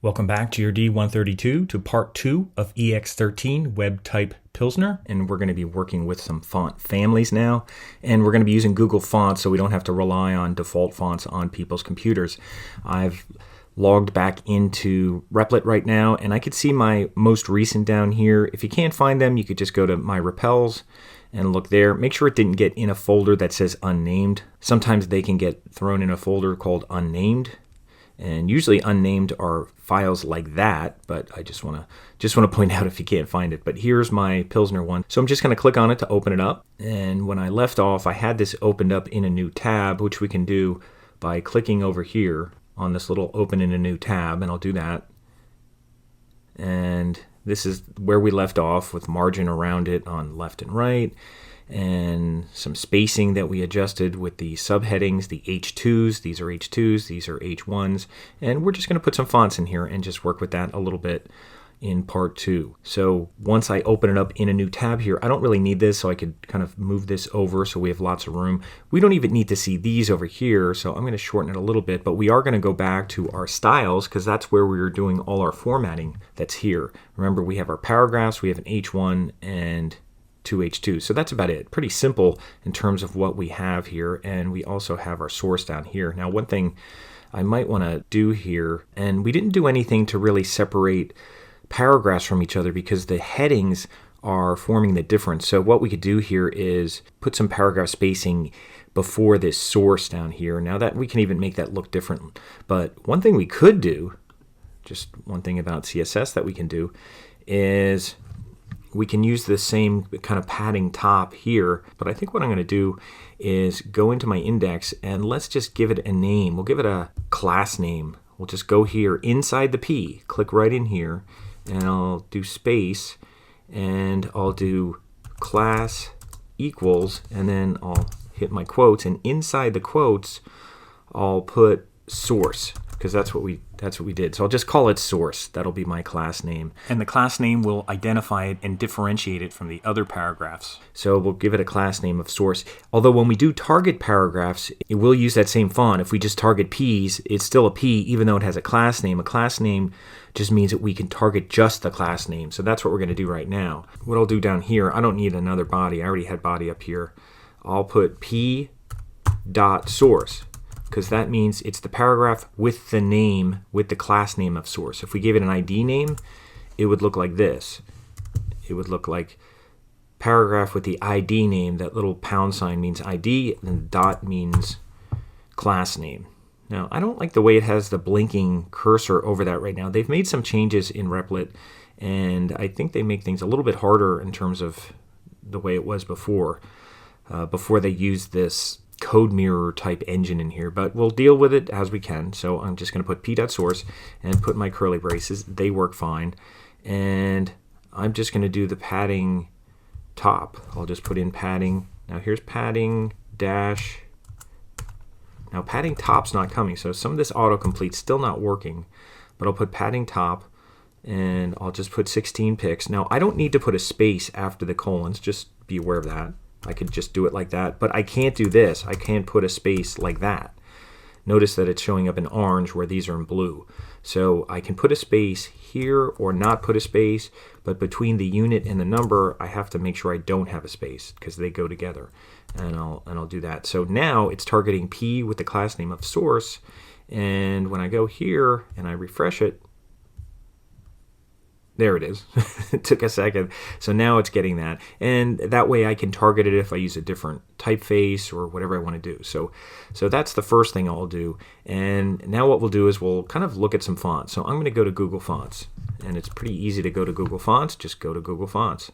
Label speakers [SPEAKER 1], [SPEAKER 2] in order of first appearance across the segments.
[SPEAKER 1] Welcome back to your D132 to part 2 of ex13 web type Pilsner, and we're going to be working with some font families now, and we're going to be using Google Fonts so we don't have to rely on default fonts on people's computers. I've logged back into Replit right now, and I could see my most recent down here. If you can't find them, you could just go to my repels and look there. Make sure it didn't get in a folder that says unnamed. Sometimes they can get thrown in a folder called unnamed. And usually unnamed are files like that, but I just want to point out if you can't find it. But here's my Pilsner one. So I'm just going to click on it to open it up. And when I left off, I had this opened up in a new tab, which we can do by clicking over here on this little open in a new tab, and I'll do that. And this is where we left off with margin around it on left and right, and some spacing that we adjusted with the subheadings, the H2s. These are H2s, these are H1s, and we're just going to put some fonts in here and just work with that a little bit in part 2. So once I open it up in a new tab here, I don't really need this, so I could kind of move this over so we have lots of room. We don't even need to see these over here, so I'm going to shorten it a little bit, but we are going to go back to our styles because that's where we were doing all our formatting that's here. Remember, we have our paragraphs, we have an H1 and 2H2. So that's about it. Pretty simple in terms of what we have here. And we also have our source down here. Now, one thing I might want to do here, and we didn't do anything to really separate paragraphs from each other because the headings are forming the difference. So what we could do here is put some paragraph spacing before this source down here. Now that we can even make that look different. But one thing we could do, just one thing about CSS that we can do, is we can use the same kind of padding top here, but I think what I'm going to do is go into my index and let's just give it a name. We'll give it a class name. We'll just go here inside the P, click right in here, and I'll do space, and I'll do class equals, and then I'll hit my quotes, and inside the quotes, I'll put source, because that's what we did. So I'll just call it source. That'll be my class name. And the class name will identify it and differentiate it from the other paragraphs. So we'll give it a class name of source. Although when we do target paragraphs, it will use that same font. If we just target P's, it's still a P even though it has a class name. A class name just means that we can target just the class name. So that's what we're going to do right now. What I'll do down here, I don't need another body. I already had body up here. I'll put P dot source, because that means it's the paragraph with the name, with the class name of source. If we gave it an ID name, it would look like this. It would look like paragraph with the ID name. That little pound sign means ID, and the dot means class name. Now, I don't like the way it has the blinking cursor over that right now. They've made some changes in Replit, and I think they make things a little bit harder in terms of the way it was before they used this code mirror type engine in here, but we'll deal with it as we can. So I'm just going to put p.source and put my curly braces. They work fine. And I'm just going to do the padding top. I'll just put in padding. Now here's padding dash. Now padding top's not coming, so some of this autocomplete's still not working, but I'll put padding top and I'll just put 16 pixels. Now I don't need to put a space after the colons, just be aware of that. I could just do it like that, but I can't do this. I can't put a space like that. Notice that it's showing up in orange where these are in blue. So I can put a space here or not put a space, but between the unit and the number, I have to make sure I don't have a space because they go together. And I'll do that. So now it's targeting P with the class name of source, and when I go here and I refresh it, there it is. It took a second. So now it's getting that. And that way I can target it if I use a different typeface or whatever I want to do. So that's the first thing I'll do. And now what we'll do is we'll kind of look at some fonts. So I'm going to go to Google Fonts. And it's pretty easy to go to Google Fonts. Just go to Google Fonts.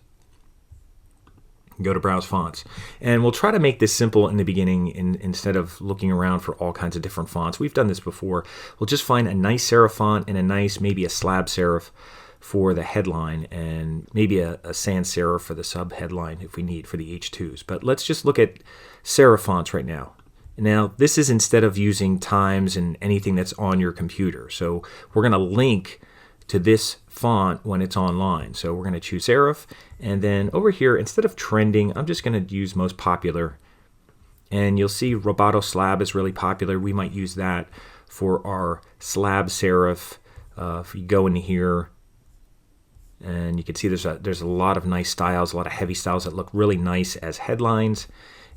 [SPEAKER 1] Go to Browse Fonts. And we'll try to make this simple in the beginning instead of looking around for all kinds of different fonts. We've done this before. We'll just find a nice serif font and a nice, maybe a slab serif for the headline, and maybe a sans serif for the sub headline if we need for the H2s. But let's just look at serif fonts right now. Now this is instead of using Times and anything that's on your computer. So we're going to link to this font when it's online. So we're going to choose serif, and then over here instead of trending, I'm just going to use most popular. And you'll see Roboto Slab is really popular. We might use that for our slab serif If you go into here, and you can see there's a lot of nice styles, a lot of heavy styles that look really nice as headlines.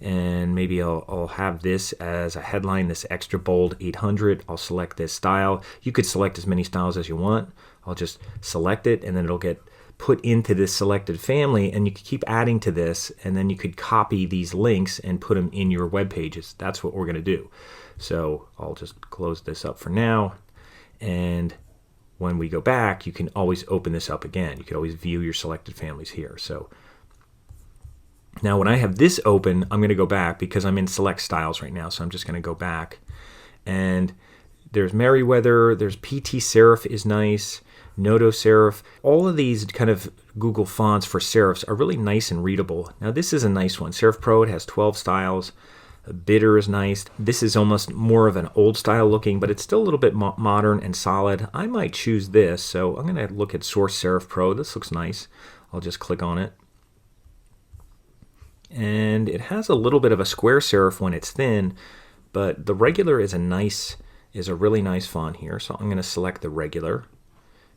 [SPEAKER 1] And maybe I'll have this as a headline, this extra bold 800. I'll select this style. You could select as many styles as you want. I'll just select it, and then it'll get put into this selected family, and you can keep adding to this, and then you could copy these links and put them in your web pages. That's what we're going to do. So I'll just close this up for now, and when we go back, you can always open this up again. You can always view your selected families here. So now when I have this open, I'm going to go back because I'm in select styles right now. So I'm just going to go back, and there's Merriweather, there's PT Serif is nice, Noto Serif. All of these kind of Google fonts for serifs are really nice and readable. Now this is a nice one. Serif Pro, it has 12 styles. Bitter is nice. This is almost more of an old style looking, but it's still a little bit modern and solid. I might choose this, so I'm going to look at Source Serif Pro. This looks nice. I'll just click on it. And it has a little bit of a square serif when it's thin, but the regular is a really nice font here. So I'm going to select the regular.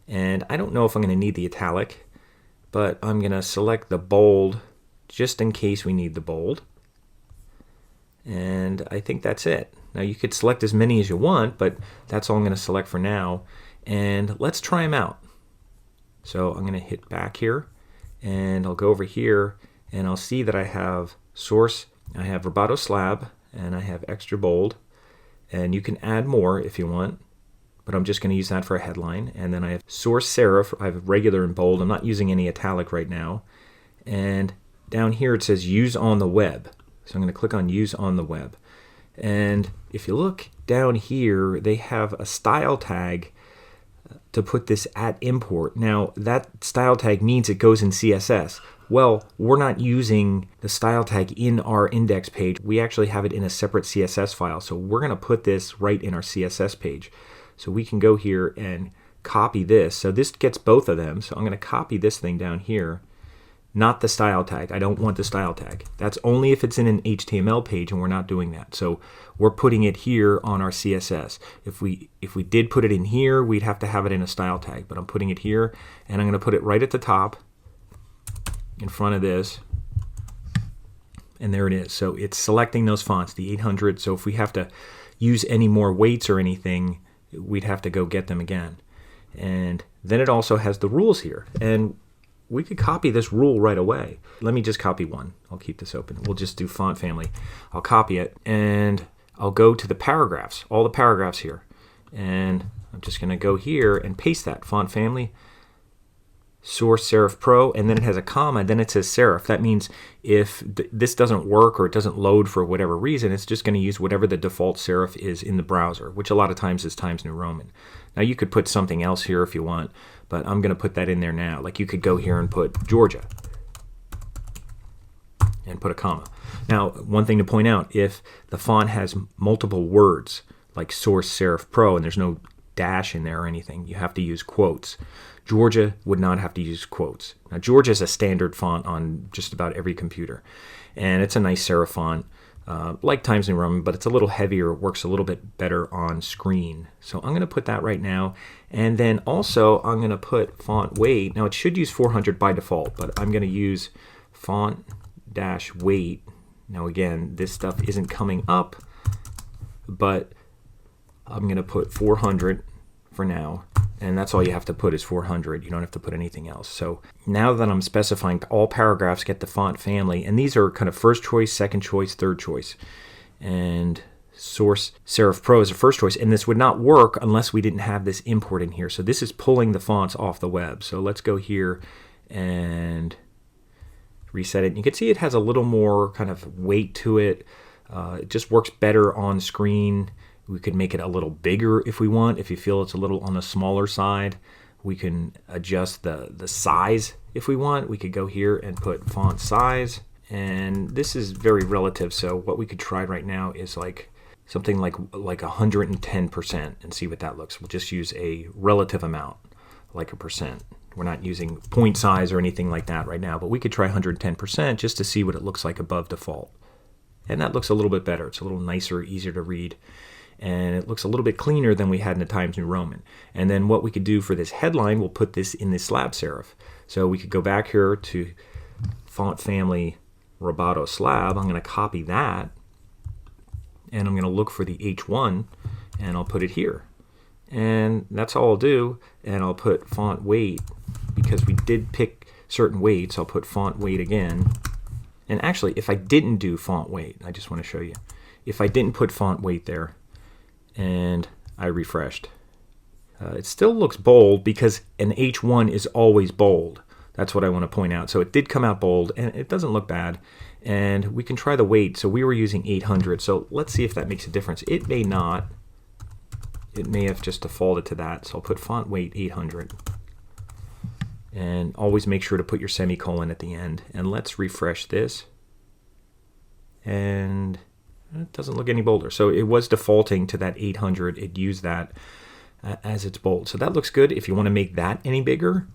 [SPEAKER 1] And I don't know if I'm going to need the italic, but I'm going to select the bold just in case we need the bold. And I think that's it. Now you could select as many as you want, but that's all I'm going to select for now. And let's try them out. So I'm going to hit back here, and I'll go over here, and I'll see that I have Source, I have Roboto Slab, and I have Extra Bold. And you can add more if you want, but I'm just going to use that for a headline. And then I have Source Serif, I have regular and bold. I'm not using any italic right now. And down here it says Use on the Web. So I'm going to click on Use on the Web. And if you look down here, they have a style tag to put this at import. Now that style tag means it goes in CSS. Well, we're not using the style tag in our index page. We actually have it in a separate CSS file. So we're going to put this right in our CSS page. So we can go here and copy this. So this gets both of them. So I'm going to copy this thing down here. Not the style tag. I don't want the style tag. That's only if it's in an HTML page, and we're not doing that. So we're putting it here on our CSS. If we did put it in here, we'd have to have it in a style tag, but I'm putting it here, and I'm going to put it right at the top in front of this, and there it is. So it's selecting those fonts, the 800. So if we have to use any more weights or anything, we'd have to go get them again. And then it also has the rules here, and we could copy this rule right away. Let me just copy one. I'll keep this open. We'll just do font family. I'll copy it, and I'll go to the paragraphs, all the paragraphs here. And I'm just going to go here and paste that. Font family, Source Serif Pro, and then it has a comma, and then it says serif. That means if this doesn't work or it doesn't load for whatever reason, it's just going to use whatever the default serif is in the browser, which a lot of times is Times New Roman. Now you could put something else here if you want, but I'm going to put that in there now. Like you could go here and put Georgia and put a comma. Now, one thing to point out, if the font has multiple words, like Source Serif Pro, and there's no dash in there or anything, you have to use quotes. Georgia would not have to use quotes. Now, Georgia is a standard font on just about every computer, and it's a nice serif font, like Times New Roman, but it's a little heavier. It works a little bit better on screen. So I'm going to put that right now, and then also I'm going to put font weight. Now, it should use 400 by default, but I'm going to use font-weight. Now, again, this stuff isn't coming up, but I'm going to put 400 for now. And that's all you have to put is 400. You don't have to put anything else. So now that I'm specifying all paragraphs get the font family, and these are kind of first choice, second choice, third choice. And Source Serif Pro is a first choice. And this would not work unless we didn't have this import in here. So this is pulling the fonts off the web. So let's go here and reset it. And you can see it has a little more kind of weight to it. It just works better on screen. We could make it a little bigger if we want. If you feel it's a little on the smaller side, we can adjust the size if we want. We could go here and put font size, and this is very relative. So what we could try right now is like something like 110% and see what that looks. We'll just use a relative amount, like a percent. We're not using point size or anything like that right now, but we could try 110% just to see what it looks like above default. And that looks a little bit better. It's a little nicer, easier to read. and it looks a little bit cleaner than we had in the Times New Roman. And then what we could do for this headline, we'll put this in the slab serif. So we could go back here to font family Roboto slab. I'm going to copy that, and I'm going to look for the H1, and I'll put it here. And that's all I'll do, and I'll put font weight, because we did pick certain weights. I'll put font weight again. And actually, if I didn't do font weight, I just want to show you. If I didn't put font weight there, and I refreshed, it still looks bold because an H1 is always bold. That's what I want to point out. So it did come out bold, and it doesn't look bad. And we can try the weight. So we were using 800. So let's see if that makes a difference. It may not. It may have just defaulted to that. So I'll put font weight 800. And always make sure to put your semicolon at the end. And let's refresh this. And it doesn't look any bolder. So it was defaulting to that 800. It used that as its bold. So that looks good. If you want to make that any bigger,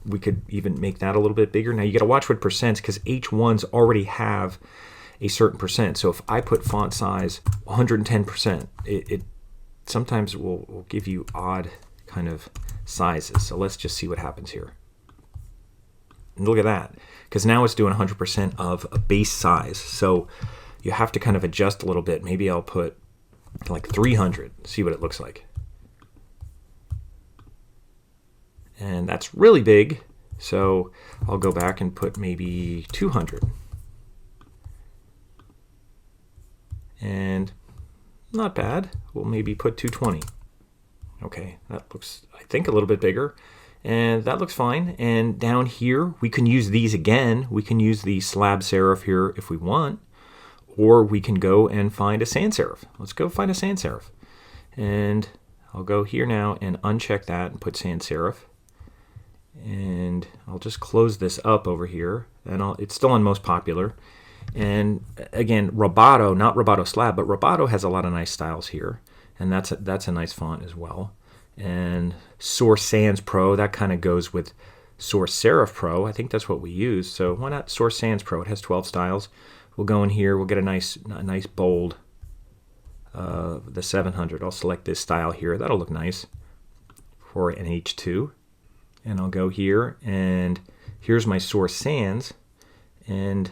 [SPEAKER 1] we could even make that a little bit bigger. Now you got to watch what percents, because H1s already have a certain percent. So if I put font size 110%, it sometimes will give you odd kind of sizes. So let's just see what happens here. And look at that, because now it's doing 100% of a base size. So you have to kind of adjust a little bit. Maybe I'll put like 300, see what it looks like. And that's really big, so I'll go back and put maybe 200. And not bad. We'll maybe put 220. Okay, that looks, I think, a little bit bigger. And that looks fine. And down here, we can use these again. We can use the slab serif here if we want. Or we can go and find a sans serif. Let's go find a sans serif. And I'll go here now and uncheck that and put sans serif. And I'll just close this up over here. And it's still on most popular. And again, Roboto, not Roboto slab, but Roboto has a lot of nice styles here. And that's a nice font as well. And Source Sans Pro, that kind of goes with Source Serif Pro. I think that's what we use. So why not Source Sans Pro? It has 12 styles. We'll go in here. We'll get a nice bold, the 700. I'll select this style here. That'll look nice for an H2. And I'll go here, and here's my Source Sans. And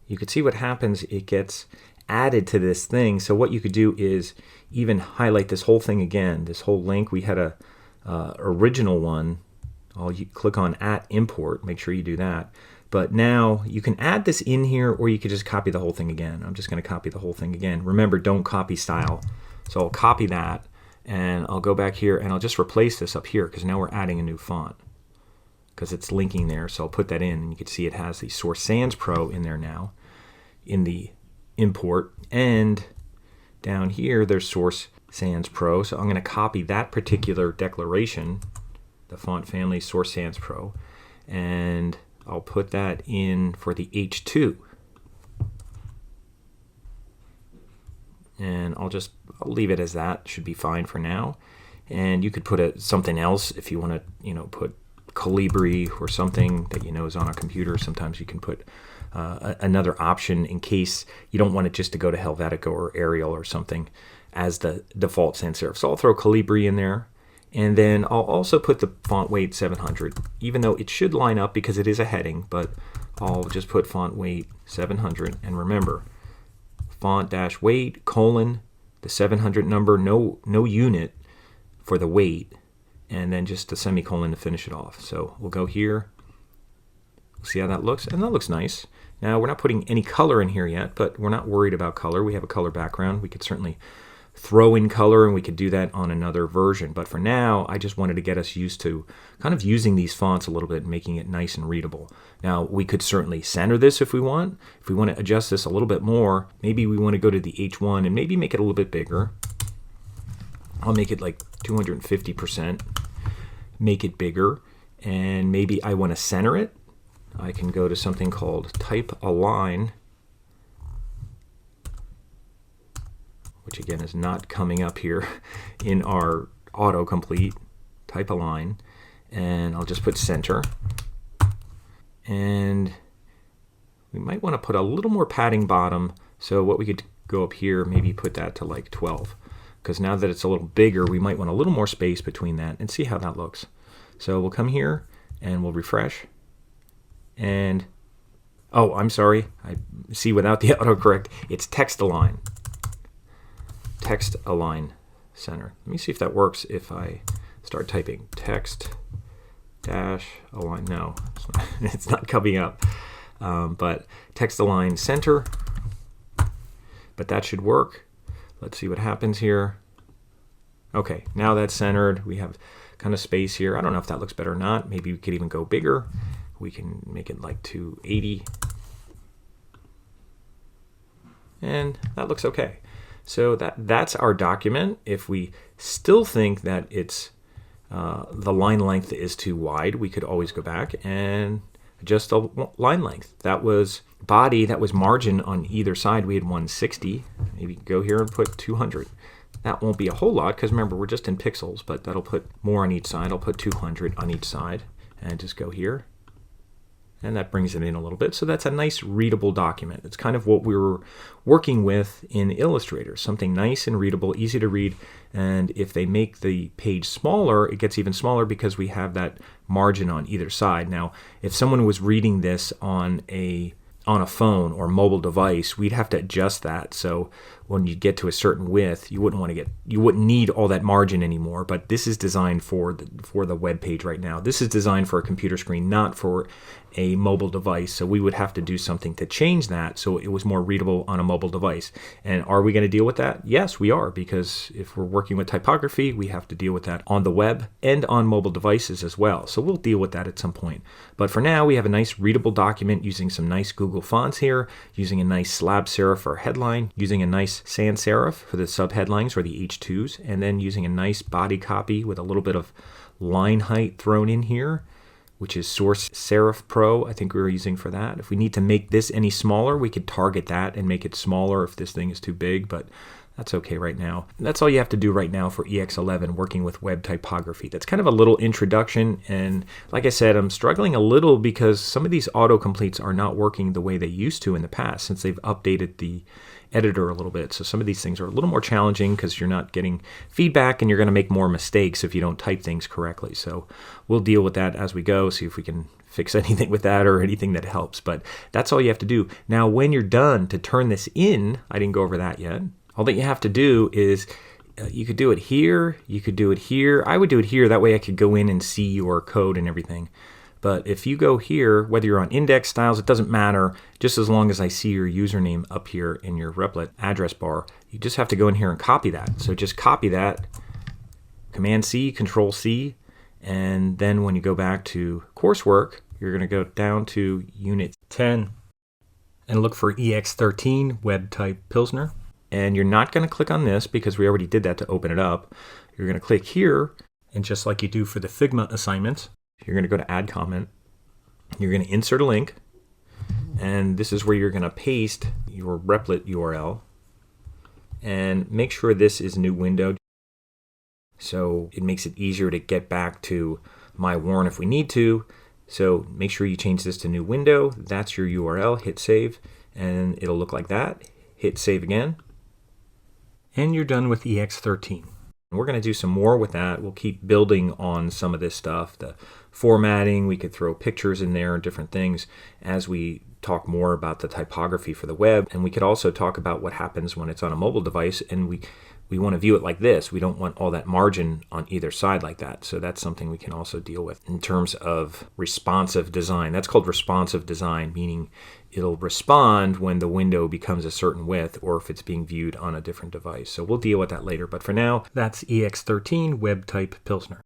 [SPEAKER 1] you can see what happens. It gets added to this thing. So what you could do is even highlight this whole thing again. This whole link, we had a original one. I'll click on @import. Make sure you do that. But now you can add this in here, or you could just copy the whole thing again. I'm just going to copy the whole thing again. Remember, don't copy style. So I'll copy that, and I'll go back here, and I'll just replace this up here, because now we're adding a new font, because it's linking there. So I'll put that in, and you can see it has the Source Sans Pro in there now in the import. And down here, there's Source Sans Pro. So I'm going to copy that particular declaration, the font family Source Sans Pro, and I'll put that in for the H2. And I'll leave it as that. Should be fine for now. And you could put something else if you want to, put Calibri or something that is on a computer. Sometimes you can put another option in case you don't want it just to go to Helvetica or Arial or something as the default sans serif. So I'll throw Calibri in there. And then I'll also put the font weight 700, even though it should line up because it is a heading, but I'll just put font weight 700. And remember, font-weight, the 700 number, no unit for the weight, and then just a semicolon to finish it off. So we'll go here, see how that looks, and that looks nice. Now we're not putting any color in here yet, but we're not worried about color. We have a color background. We could certainly throw in color, and we could do that on another version. But for now, I just wanted to get us used to kind of using these fonts a little bit and making it nice and readable. Now, we could certainly center this if we want. If we want to adjust this a little bit more, maybe we want to go to the H1 and maybe make it a little bit bigger. I'll make it like 250%, make it bigger, and maybe I want to center it. I can go to something called Type Align, which again is not coming up here in our autocomplete. Type Align, and I'll just put center. And we might want to put a little more padding bottom. So what we could go up here, maybe put that to like 12. Because now that it's a little bigger, we might want a little more space between that and see how that looks. So we'll come here and we'll refresh. And, oh, I'm sorry. I see without the autocorrect, it's text align. Text align center. Let me see if that works if I start typing text dash align. No, it's not coming up. But text align center. But that should work. Let's see what happens here. Okay, now that's centered. We have kind of space here. I don't know if that looks better or not. Maybe we could even go bigger. We can make it like 280. And that looks okay. So that's our document. If we still think that it's the line length is too wide, we could always go back and adjust the line length. That was body, that was margin on either side. We had 160. Maybe go here and put 200. That won't be a whole lot because remember, we're just in pixels, but that'll put more on each side. I'll put 200 on each side and just go here. And that brings it in a little bit. So that's a nice readable document. It's kind of what we were working with in Illustrator. Something nice and readable, easy to read. And if they make the page smaller, it gets even smaller because we have that margin on either side. Now, if someone was reading this on a phone or mobile device, we'd have to adjust that. So when you get to a certain width, you wouldn't need all that margin anymore. But this is designed for the web page right now. This is designed for a computer screen, not for a mobile device. So we would have to do something to change that so it was more readable on a mobile device. And are we going to deal with that? Yes, we are, because if we're working with typography, we have to deal with that on the web and on mobile devices as well. So we'll deal with that at some point. But for now, we have a nice readable document using some nice Google fonts here, using a nice slab serif for headline, using a nice sans serif for the subheadlines or the H2s, and then using a nice body copy with a little bit of line height thrown in here, which is Source Serif Pro, I think we were using for that. If we need to make this any smaller, we could target that and make it smaller if this thing is too big, but that's okay right now. And that's all you have to do right now for ex13 working with web typography. That's kind of a little introduction, and like I said, I'm struggling a little because some of these autocompletes are not working the way they used to in the past since they've updated the editor a little bit. So some of these things are a little more challenging because you're not getting feedback and you're going to make more mistakes if you don't type things correctly. So we'll deal with that as we go, see if we can fix anything with that or anything that helps. But that's all you have to do. Now, when you're done to turn this in, I didn't go over that yet. All that you have to do is you could do it here, you could do it here. I would do it here, that way I could go in and see your code and everything. But if you go here, whether you're on index styles, it doesn't matter, just as long as I see your username up here in your Replit address bar. You just have to go in here and copy that. So just copy that, Command C, Control C, and then when you go back to coursework, you're going to go down to Unit 10 and look for ex13 Web Type Pilsner. And you're not going to click on this because we already did that to open it up. You're going to click here, and just like you do for the Figma assignments, you're going to go to Add Comment. You're going to insert a link, and this is where you're going to paste your Replit URL. And make sure this is new window, so it makes it easier to get back to my warn if we need to. So make sure you change this to new window. That's your URL. Hit save, and it'll look like that. Hit save again, and you're done with ex13. We're going to do some more with that. We'll keep building on some of this stuff. The formatting, we could throw pictures in there and different things as we talk more about the typography for the web. And we could also talk about what happens when it's on a mobile device and we want to view it like this. We don't want all that margin on either side like that. So that's something we can also deal with in terms of responsive design. That's called responsive design, meaning it'll respond when the window becomes a certain width or if it's being viewed on a different device. So we'll deal with that later. But for now, that's ex13 Web Type Pilsner.